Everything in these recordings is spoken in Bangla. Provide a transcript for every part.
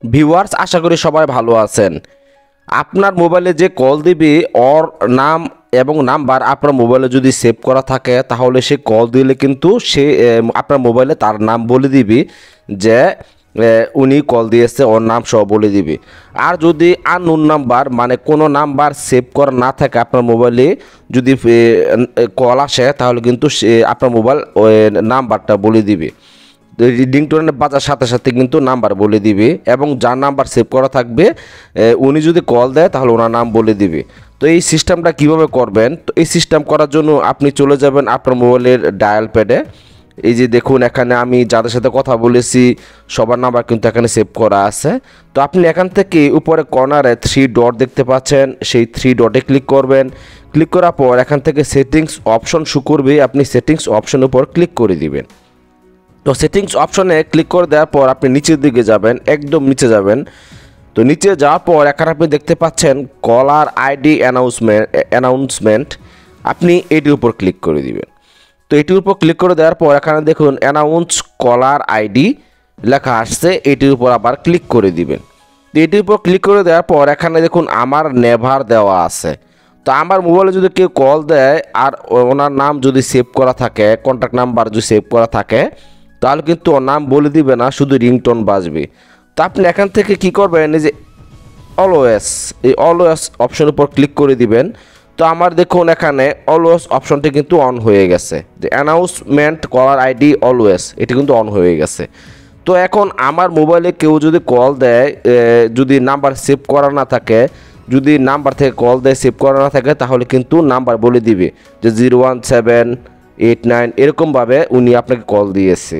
ভিউয়ার্স, আশা করি সবাই ভালো আছেন। আপনার মোবাইলে যে কল দিবে ওর নাম এবং নাম্বার আপনার মোবাইলে যদি সেভ করা থাকে তাহলে সে কল দিলে কিন্তু সে আপনার মোবাইলে তার নাম বলে দিবে যে উনি কল দিয়েছে, ওর নাম সহ বলে দিবে। আর যদি আননোন নাম্বার মানে কোনো নাম্বার সেভ করা না থাকে আপনার মোবাইলে যদি কল আসে তাহলে কিন্তু সে আপনার মোবাইল ওই নাম্বারটা বলে দিবে। রিংটোনে বাজার সাথে সাথে কিন্তু নাম্বার বলে দিবে এবং যার নাম্বার সেভ করা থাকবে উনি যদি কল দেয় তাহলে ওনার নাম বলে দিবে। তো এই সিস্টেমটা কিভাবে করবেন? তো এই সিস্টেম করার জন্য আপনি চলে যাবেন আপনার মোবাইলের ডায়াল প্যাডে। এই যে দেখুন, এখানে আমি যাদের সাথে কথা বলেছি সবার নাম্বার কিন্তু এখানে সেভ করা আছে। তো আপনি এখান থেকে উপরে কর্নারে 3 ডট দেখতে পাচ্ছেন, সেই 3 ডটে ক্লিক করবেন। ক্লিক করার পর এখান থেকে সেটিংস অপশন শো করবে, আপনি সেটিংস অপশনের উপর ক্লিক করে দিবেন। তো সেটিংস অপশনে ক্লিক করে দেওয়ার পর আপনি নিচের দিকে যাবেন, একদম নিচে যাবেন। তো নিচে যাওয়ার পর এখানে আপনি দেখতে পাচ্ছেন কলার আইডি অ্যানাউন্সমেন্ট, আপনি এটির উপর ক্লিক করে দিবেন। তো এটির উপর ক্লিক করে দেওয়ার পর এখানে দেখুন অ্যানাউন্স কলার আইডি লেখা আসছে, এটির উপর আবার ক্লিক করে দিবেন। তো এটির উপর ক্লিক করে দেওয়ার পর এখানে দেখুন আমার নেভার দেওয়া আছে। তো আমার মোবাইলে যদি কেউ কল দেয় আর ওনার নাম যদি সেভ করা থাকে, কন্ট্যাক্ট নাম্বার যদি সেভ করা থাকে তাহলে কিন্তু ওর নাম বলে দিবে না, শুধু রিংটোন বাজবে। তো আপনি এখান থেকে কি করবেন, এই যে অলওয়েজ, এই অলওয়েজ অপশনের উপর ক্লিক করে দিবেন। তো আমার দেখুন এখানে অলওয়েজ অপশনটি কিন্তু অন হয়ে গেছে, যে অ্যানাউন্সমেন্ট কলার আইডি অলওয়েজ, এটি কিন্তু অন হয়ে গেছে। তো এখন আমার মোবাইলে কেউ যদি কল দেয়, যদি নাম্বার সেভ করা না থাকে, যদি নাম্বার থেকে কল দেয় সেভ করা না থাকে তাহলে কিন্তু নাম্বার বলে দিবে যে 01789 এরকমভাবে উনি আপনাকে কল দিয়েছে।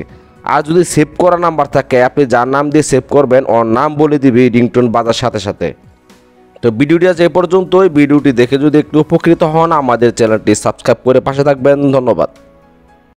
আর যদি সেভ করা নাম্বার থাকে আপনি যার নাম দিয়ে সেভ করবেন ওর নাম বলে দিবে রিংটোন বাজার সাথে সাথে। তো ভিডিওটি আজ এই পর্যন্তই। ভিডিওটি দেখে যদি একটু উপকৃত হন আমাদের চ্যানেলটি সাবস্ক্রাইব করে পাশে থাকবেন। ধন্যবাদ।